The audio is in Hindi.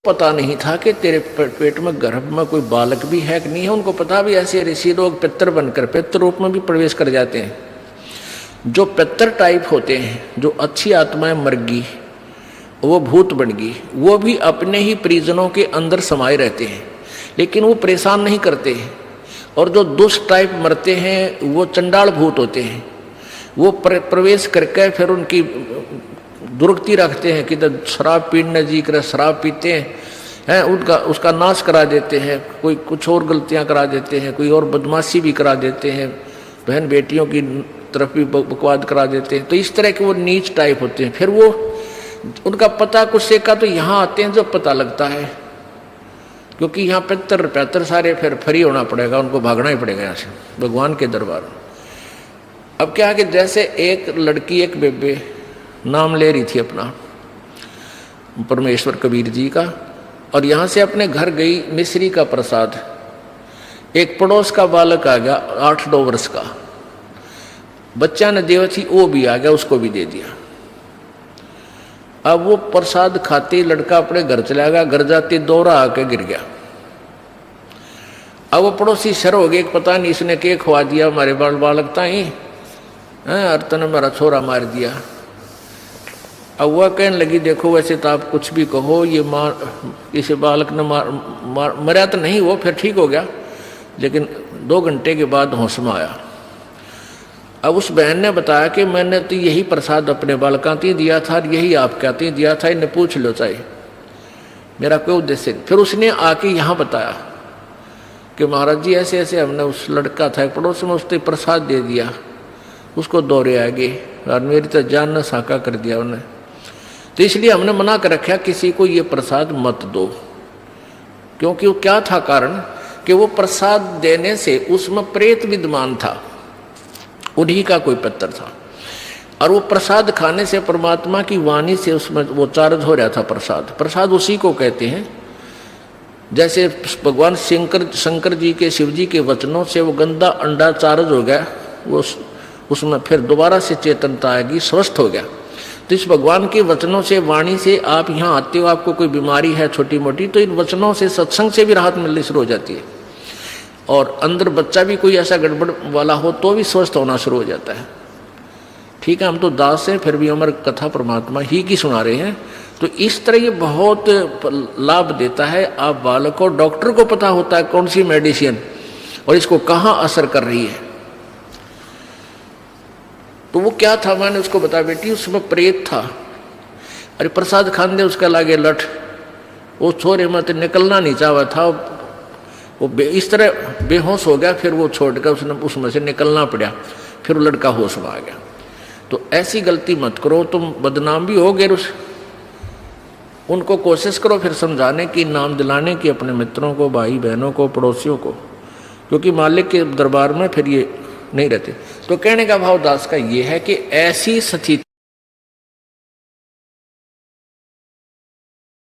पता नहीं था कि तेरे पेट में गर्भ में कोई बालक भी है कि नहीं है। उनको पता भी ऐसे ऋषि लोग पितर बनकर पितर रूप में भी प्रवेश कर जाते हैं। जो पितर टाइप होते हैं, जो अच्छी आत्माएं मर गई, वो भूत बन गई, वो भी अपने ही परिजनों के अंदर समाये रहते हैं, लेकिन वो परेशान नहीं करते हैं। और जो दुष्ट टाइप मरते हैं वो चंडाल भूत होते हैं, वो प्रवेश करके फिर उनकी दुर्गति रखते हैं कि शराब पीने जी कर शराब पीते हैं, उनका उसका नाश करा देते हैं, कोई कुछ और गलतियां करा देते हैं, कोई और बदमाशी भी करा देते हैं, बहन बेटियों की तरफ भी बकवाद करा देते हैं। तो इस तरह के वो नीच टाइप होते हैं। फिर वो उनका पता कुछ से का तो यहाँ आते हैं जब पता लगता है, क्योंकि यहाँ पैतर सारे फिर फ्री होना पड़ेगा, उनको भागना ही पड़ेगा यहाँ से भगवान के दरबार में। अब क्या है कि जैसे एक लड़की एक बेबे नाम ले रही थी अपना परमेश्वर कबीर जी का, और यहाँ से अपने घर गई मिश्री का प्रसाद, एक पड़ोस का बालक आ गया 8-9 वर्ष का, बच्चा ने देव थी वो भी आ गया, उसको भी दे दिया। अब वो प्रसाद खाते लड़का अपने घर चला गया, घर जाते दौरा आके गिर गया। अब वो पड़ोसी शर हो गए, पता नहीं इसने क्या खवा दिया हमारे बालक ताई, अर्तन मेरा छोरा मार दिया। अब वह कहने लगी देखो वैसे तो आप कुछ भी कहो, ये इसे बालक ने मरा तो नहीं, वो फिर ठीक हो गया, लेकिन 2 घंटे के बाद होश में आया। अब उस बहन ने बताया कि मैंने तो यही प्रसाद अपने बालका ती दिया था, यही आप कहते दिया था, इन्हें पूछ लो चाहे मेरा कोई उद्देश्य। फिर उसने आके यहाँ बताया कि महाराज जी ऐसे ऐसे हमने उस लड़का था पड़ोस में, उसने प्रसाद दे दिया, उसको दौरे आ गए और मेरी तो जान न साका कर दिया उन्हें, तो इसलिए हमने मना कर रखा किसी को ये प्रसाद मत दो। क्योंकि वो क्या था कारण कि वो प्रसाद देने से उसमें प्रेत विद्यमान था, उन्हीं का कोई पत्थर था, और वो प्रसाद खाने से परमात्मा की वाणी से उसमें वो चार्ज हो रहा था। प्रसाद उसी को कहते हैं। जैसे भगवान शंकर जी के शिव जी के वचनों से वो गंदा अंडा चार्ज हो गया, वो उसमें फिर दोबारा से चेतनता आएगी, स्वस्थ हो गया। तो इस भगवान के वचनों से वाणी से आप यहाँ आते हो, आपको कोई बीमारी है छोटी मोटी, तो इन वचनों से सत्संग से भी राहत मिलनी शुरू हो जाती है। और अंदर बच्चा भी कोई ऐसा गड़बड़ वाला हो तो भी स्वस्थ होना शुरू हो जाता है। ठीक है, हम तो दास हैं, फिर भी हमारी कथा परमात्मा ही की सुना रहे हैं। तो इस तरह ये बहुत लाभ देता है। आप बालक को, डॉक्टर को पता होता है कौन सी मेडिसिन और इसको कहाँ असर कर रही है। तो वो क्या था, मैंने उसको बताया बेटी उसमें प्रेत था, अरे प्रसाद खान दे उसका लागे लठ, वो छोरे मत निकलना नहीं चाहा था, वो इस तरह बेहोश हो गया, फिर वो छोड़कर उसने उसमें से निकलना पड़ा, फिर वो लड़का होश में आ गया। तो ऐसी गलती मत करो, तुम बदनाम भी हो गए। उनको कोशिश करो फिर समझाने की, नाम दिलाने की अपने मित्रों को, भाई बहनों को, पड़ोसियों को, क्योंकि मालिक के दरबार में फिर ये नहीं रहते। तो कहने का भाव दास का ये है कि ऐसी स्थिति